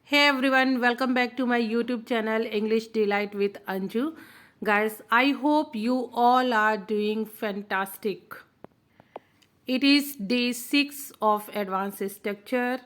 Hey everyone, welcome back to my YouTube channel English Delight with Anju. Guys, I hope you all are doing fantastic. It is day 6 of advanced structure.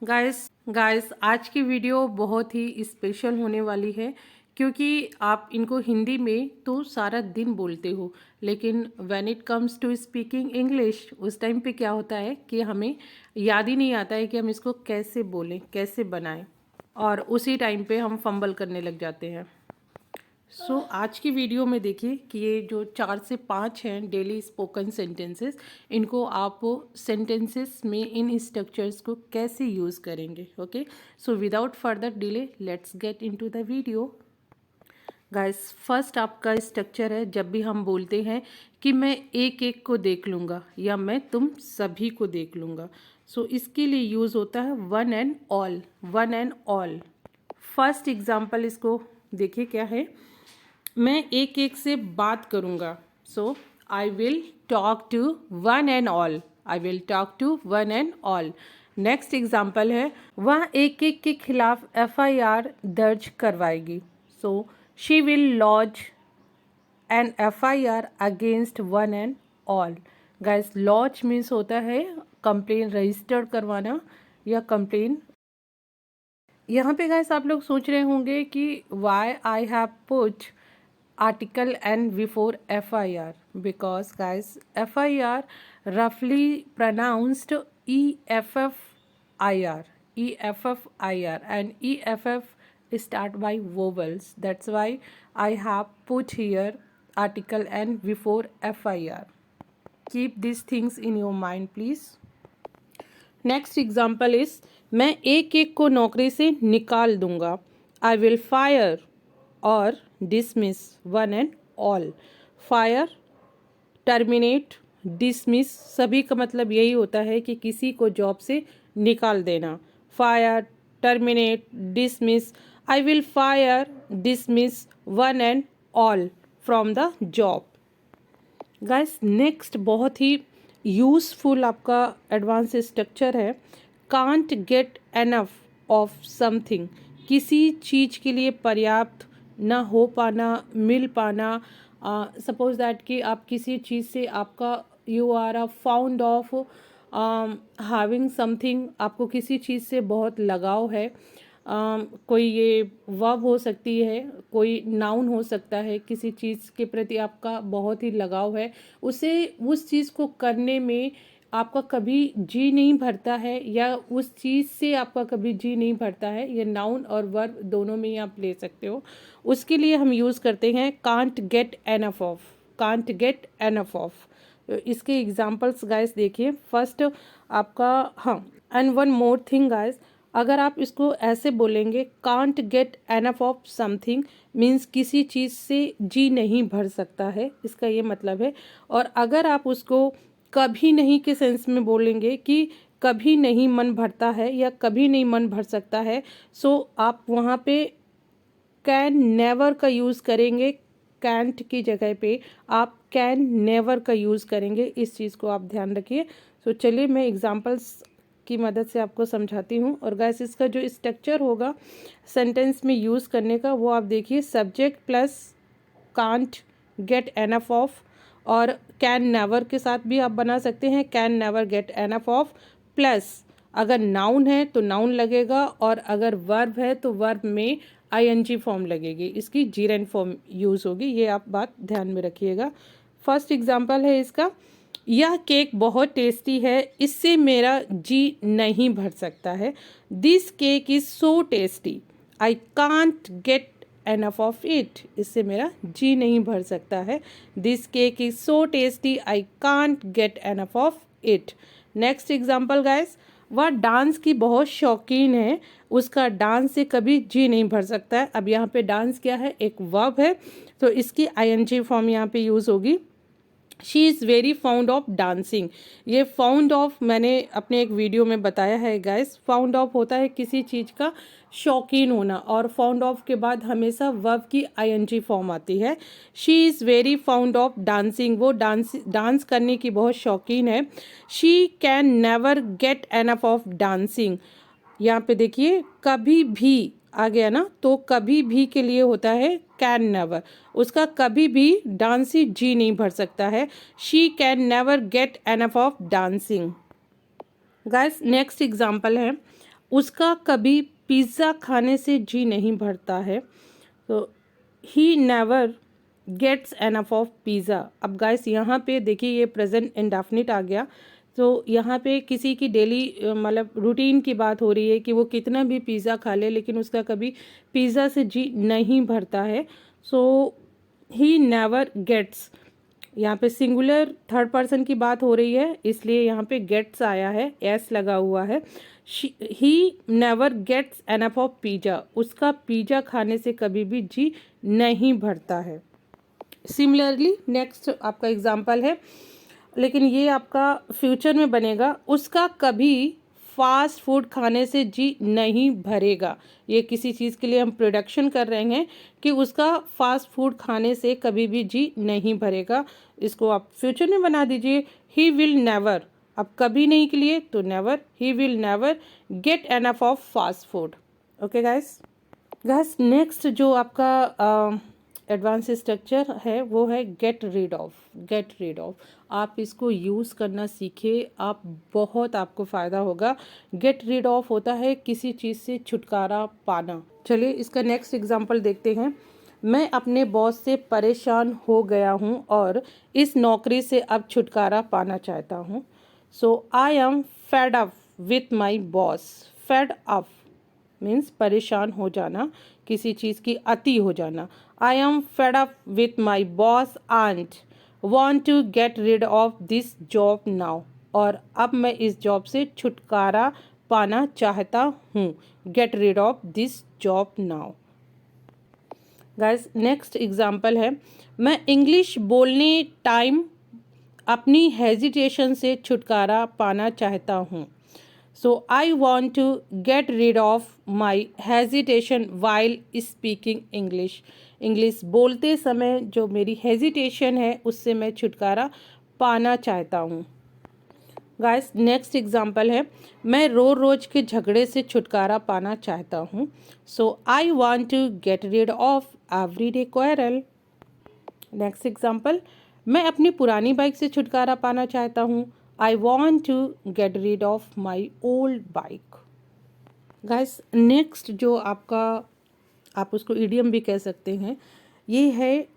Guys आज की video बहुत ही special होने वाली है क्योंकि आप इनको हिंदी में तो सारा दिन बोलते हो, लेकिन when it comes to speaking English उस टाइम पे क्या होता है कि हमें याद ही नहीं आता है कि हम इसको कैसे बोलें, कैसे बनाएं, और उसी टाइम पे हम फंबल करने लग जाते हैं। आज की वीडियो में देखिए कि ये जो 4 से 5 हैं डेली स्पोकन सेंटेंसेस, इनको आप सेंटेंसेस में इन स्ट्रक्चर्स को कैसे यूज़ करेंगे। Okay, so without further delay let's get into the video. Guys, first आपका स्ट्रक्चर है जब भी हम बोलते हैं कि मैं एक एक को देख लूँगा या मैं तुम सभी को देख लूँगा। इसके लिए यूज़ होता है one and all. One and all first example इसको देखिए क्या है। मैं एक एक से बात करूँगा, so I will talk to one and all. I will talk to one and all. Next example है वह एक एक के खिलाफ FIR दर्ज करवाएगी। She will lodge an FIR against one and all. Guys, lodge means होता है कंप्लेन रजिस्टर्ड करवाना या कंप्लेन। यहाँ पे गाइस आप लोग सोच रहे होंगे कि why I have put article N before FIR, because guys FIR roughly pronounced EFFIR, EFFIR, and EFF start by vowels. That's why I have put here article N before FIR. Keep these things in your mind please. Next example is मैं एक एक को नौकरी से निकाल दूंगा। I will fire और dismiss one and all. Fire, terminate, dismiss सभी का मतलब यही होता है कि किसी को जॉब से निकाल देना। Fire, terminate, dismiss. I will fire, dismiss one and all from the job. Guys, next बहुत ही यूज़फुल आपका एडवांस स्ट्रक्चर है can't get enough of something. किसी चीज़ के लिए पर्याप्त ना हो पाना, मिल पाना। सपोज दैट कि आप किसी चीज़ से आपका you are a fond of having something, आपको किसी चीज़ से बहुत लगाव है। कोई ये वर्ब हो सकती है, कोई नाउन हो सकता है, किसी चीज़ के प्रति आपका बहुत ही लगाव है, उसे उस चीज़ को करने में आपका कभी जी नहीं भरता है या उस चीज़ से आपका कभी जी नहीं भरता है। ये नाउन और वर्ब दोनों में ही आप ले सकते हो। उसके लिए हम यूज़ करते हैं can't get enough of. Can't get enough of. इसके एग्जाम्पल्स गाइस देखिए। फर्स्ट आपका, हाँ, and one more thing guys, अगर आप इसको ऐसे बोलेंगे can't get enough of something means किसी चीज़ से जी नहीं भर सकता है, इसका ये मतलब है। और अगर आप उसको कभी नहीं के सेंस में बोलेंगे कि कभी नहीं मन भरता है या कभी नहीं मन भर सकता है, आप वहाँ पे कैन नेवर का यूज़ करेंगे। कैंट की जगह पे आप कैन नेवर का यूज़ करेंगे। इस चीज़ को आप ध्यान रखिए। चलिए मैं एग्जांपल्स की मदद से आपको समझाती हूँ। और गाइस, इसका जो स्ट्रक्चर होगा सेंटेंस में यूज़ करने का वो आप देखिए। Subject plus can't get enough of, और कैन नेवर के साथ भी आप बना सकते हैं can never get enough of, plus अगर नाउन है तो नाउन लगेगा और अगर वर्ब है तो वर्ब में ING फॉर्म लगेगी, इसकी जीरेंड फॉर्म यूज़ होगी। ये आप बात ध्यान में रखिएगा। फर्स्ट एग्जांपल है इसका, यह केक बहुत टेस्टी है, इससे मेरा जी नहीं भर सकता है। This cake is so tasty, I can't get enough of it. इससे मेरा जी नहीं भर सकता है। This cake is so tasty, I can't get enough of it. Next example guys, वह डांस की बहुत शौकीन है, उसका डांस से कभी जी नहीं भर सकता है। अब यहाँ पे डांस क्या है, एक वर्ब है, तो इसकी ING फॉर्म यहाँ पे यूज़ होगी। She is very found of dancing. ये फाउंड ऑफ मैंने अपने एक वीडियो में बताया है गाइस। फाउंड ऑफ होता है किसी चीज़ का शौकीन होना, और फाउंड ऑफ के बाद हमेशा वर्ब की ING फॉर्म आती है। She is very found of dancing, वो डांस करने की बहुत शौकीन है। She can never get enough of dancing, यहाँ पे देखिए कभी भी आ गया ना, तो कभी भी के लिए होता है कैन नेवर। उसका कभी भी डांसी जी नहीं भर सकता है। She can never get enough of dancing. Guys next example है, उसका कभी पिज़्ज़ा खाने से जी नहीं भरता है। तो he never gets enough of pizza. अब गाइस यहाँ पे देखिए ये प्रेजेंट इंडेफिनिट आ गया। तो यहाँ पे किसी की डेली मतलब रूटीन की बात हो रही है कि वो कितना भी पिज़्ज़ा खा ले लेकिन उसका कभी पिज़्ज़ा से जी नहीं भरता है। सो ही नेवर गेट्स, यहाँ पे सिंगुलर थर्ड पर्सन की बात हो रही है इसलिए यहाँ पे गेट्स आया है, एस लगा हुआ है। He never gets enough of pizza. उसका पिज़्ज़ा खाने से कभी भी जी नहीं भरता है। सिमिलरली नेक्स्ट आपका एग्जाम्पल है, लेकिन ये आपका फ्यूचर में बनेगा। उसका कभी फास्ट फूड खाने से जी नहीं भरेगा। ये किसी चीज़ के लिए हम प्रोडक्शन कर रहे हैं कि उसका फास्ट फूड खाने से कभी भी जी नहीं भरेगा। इसको आप फ्यूचर में बना दीजिए, ही विल नेवर। अब कभी नहीं के लिए तो never, he will never get enough of fast food. Okay guys. Next जो आपका एडवांस स्ट्रक्चर है वो है get rid of. Get rid of आप इसको यूज़ करना सीखिए, आप बहुत आपको फ़ायदा होगा। गेट रीड ऑफ होता है किसी चीज़ से छुटकारा पाना। चलिए इसका नेक्स्ट एग्जांपल देखते हैं। मैं अपने बॉस से परेशान हो गया हूँ और इस नौकरी से अब छुटकारा पाना चाहता हूँ। So I am fed up with my boss. Fed up means परेशान हो जाना, किसी चीज़ की अति हो जाना। I am fed up with my boss and want to get rid of this job now. और अब मैं इस जॉब से छुटकारा पाना चाहता हूँ। Get rid of this job now. Guys next example है, मैं इंग्लिश बोलने टाइम अपनी हेजिटेशन से छुटकारा पाना चाहता हूँ। So I want to get rid of my hesitation while speaking English. English बोलते समय जो मेरी हेजिटेशन है उससे मैं छुटकारा पाना चाहता हूँ। गाइस नेक्स्ट एग्जाम्पल है, मैं रोज़ के झगड़े से छुटकारा पाना चाहता हूँ। So I want to get rid of everyday quarrel. Next example, मैं अपनी पुरानी बाइक से छुटकारा पाना चाहता हूँ। I want to get rid of my old bike. Guys, next जो आपका, आप उसको idiom भी कह सकते हैं, ये है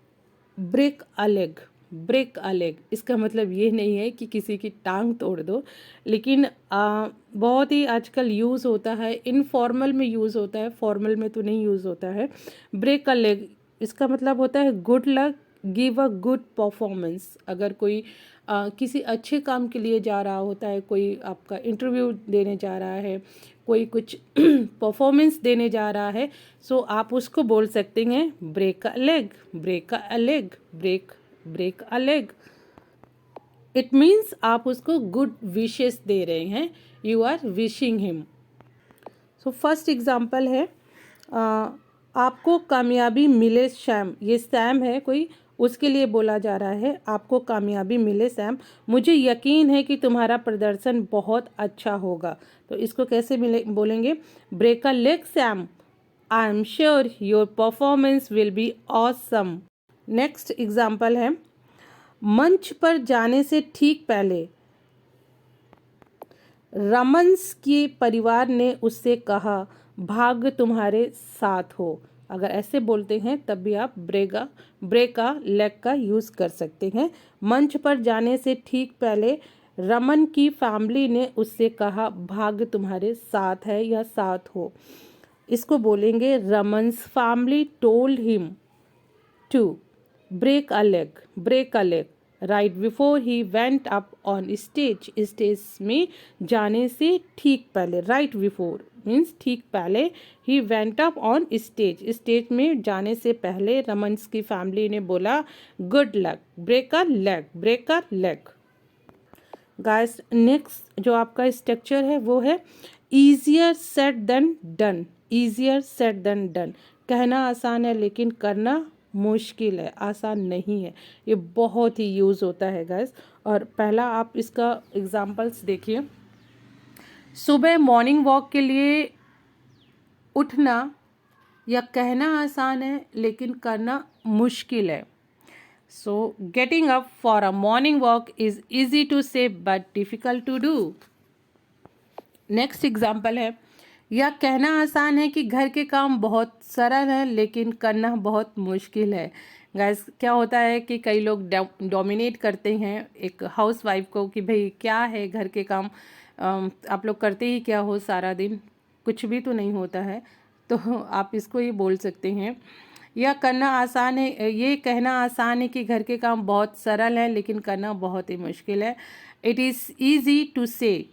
break a leg. Break a leg इसका मतलब ये नहीं है कि किसी की टांग तोड़ दो, लेकिन बहुत ही आजकल यूज़ होता है, इनफॉर्मल में यूज़ होता है, फॉर्मल में तो नहीं यूज़ होता है। ब्रेक अ लेग इसका मतलब होता है good luck, give a good performance. अगर कोई किसी अच्छे काम के लिए जा रहा होता है, कोई आपका इंटरव्यू देने जा रहा है, कोई कुछ परफॉर्मेंस देने जा रहा है, सो आप उसको बोल सकते हैं break a leg, break a leg, break a leg. It means आप उसको गुड विशेस दे रहे हैं, you are wishing him. So first example है, आपको कामयाबी मिले सैम। ये सैम है कोई, उसके लिए बोला जा रहा है आपको कामयाबी मिले सैम, मुझे यकीन है कि तुम्हारा प्रदर्शन बहुत अच्छा होगा। तो इसको कैसे मिले बोलेंगे, break a leg Sam, I am sure your performance will be awesome. Next example है, मंच पर जाने से ठीक पहले रमन्स के परिवार ने उससे कहा भाग्य तुम्हारे साथ हो। अगर ऐसे बोलते हैं तब भी आप ब्रेका लेग का यूज़ कर सकते हैं। मंच पर जाने से ठीक पहले रमन की फैमिली ने उससे कहा भाग्य तुम्हारे साथ है या साथ हो। इसको बोलेंगे Raman's family told him to break a leg right before he went up on stage. Stage में जाने से ठीक पहले, राइट बिफोर मीन्स ठीक पहले, he went up on stage, stage में जाने से पहले रमन्स की फैमिली ने बोला good luck, break a leg. Guys next जो आपका स्ट्रक्चर है वो है easier said than done. Easier said than done, कहना आसान है लेकिन करना मुश्किल है, आसान नहीं है। ये बहुत ही यूज़ होता है गाइस। और पहला आप इसका एग्जांपल्स देखिए, सुबह मॉर्निंग वॉक के लिए उठना या कहना आसान है लेकिन करना मुश्किल है. So getting up for a morning walk is easy to say but difficult to do. Next example है, यह कहना आसान है कि घर के काम बहुत सरल है लेकिन करना बहुत मुश्किल है. गाइस, क्या होता है कि कई लोग डोमिनेट करते हैं एक हाउस वाइफ को कि भाई क्या है घर के काम, आप लोग करते ही क्या हो सारा दिन, कुछ भी तो नहीं होता है. तो आप इसको ये बोल सकते हैं, यह करना आसान है, ये कहना आसान है कि घर के काम बहुत सरल है लेकिन करना बहुत ही मुश्किल है. इट इज़ ईजी टू से,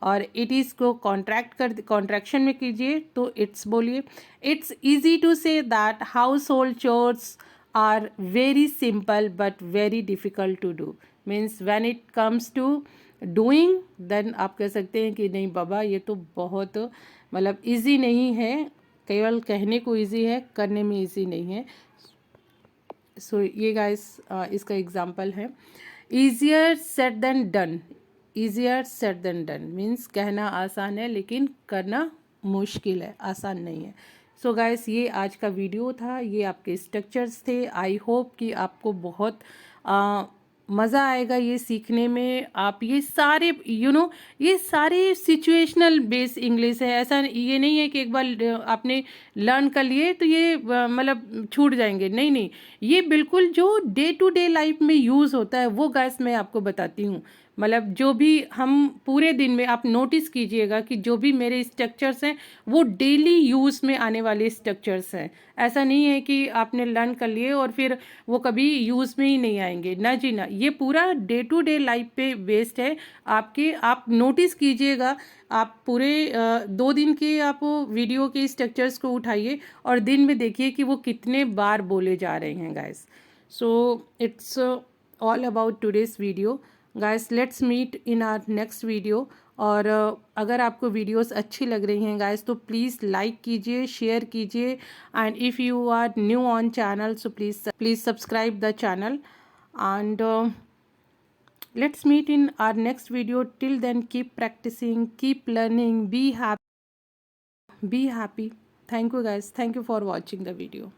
और इट इज़ को कॉन्ट्रैक्शन में कीजिए तो इट्स बोलिए. It's easy to say that household chores are very simple but very difficult to do. Means when it comes to doing, then आप कह सकते हैं कि नहीं बाबा ये तो बहुत मतलब ईजी नहीं है, केवल कहने को ईजी है, करने में ईजी नहीं है. सो ये गाइस इसका एग्जांपल है. Easier said than done. Easier said than done means कहना आसान है लेकिन करना मुश्किल है, आसान नहीं है. सो गाइस, ये आज का वीडियो था, ये आपके स्ट्रक्चर्स थे. आई होप कि आपको बहुत मज़ा आएगा ये सीखने में. आप ये सारे ये सारे सिचुएशनल बेस इंग्लिश है. ऐसा ये नहीं है कि एक बार आपने लर्न कर लिए तो ये मतलब छूट जाएंगे. नहीं नहीं, ये बिल्कुल जो डे टू डे लाइफ में यूज़ होता है वो गाइस मैं आपको बताती हूँ. मतलब जो भी हम पूरे दिन में, आप नोटिस कीजिएगा कि जो भी मेरे स्ट्रक्चर्स हैं वो डेली यूज़ में आने वाले स्ट्रक्चर्स हैं. ऐसा नहीं है कि आपने लर्न कर लिए और फिर वो कभी यूज़ में ही नहीं आएंगे. ना जी ना, ये पूरा डे टू डे लाइफ पे बेस्ड है आपके. आप नोटिस कीजिएगा, आप पूरे 2 दिन के आप वीडियो के स्ट्रक्चर्स को उठाइए और दिन में देखिए कि वो कितने बार बोले जा रहे हैं guys. So it's all about today's video. Guys, let's meet in our next video. और अगर आपको वीडियोस अच्छी लग रही हैं गाइस तो प्लीज़ लाइक कीजिए, शेयर कीजिए. And if you are new on channel so please subscribe the channel. And let's meet in our next video. Till then, keep practicing, keep learning, be happy. Thank you guys, thank you for watching the video.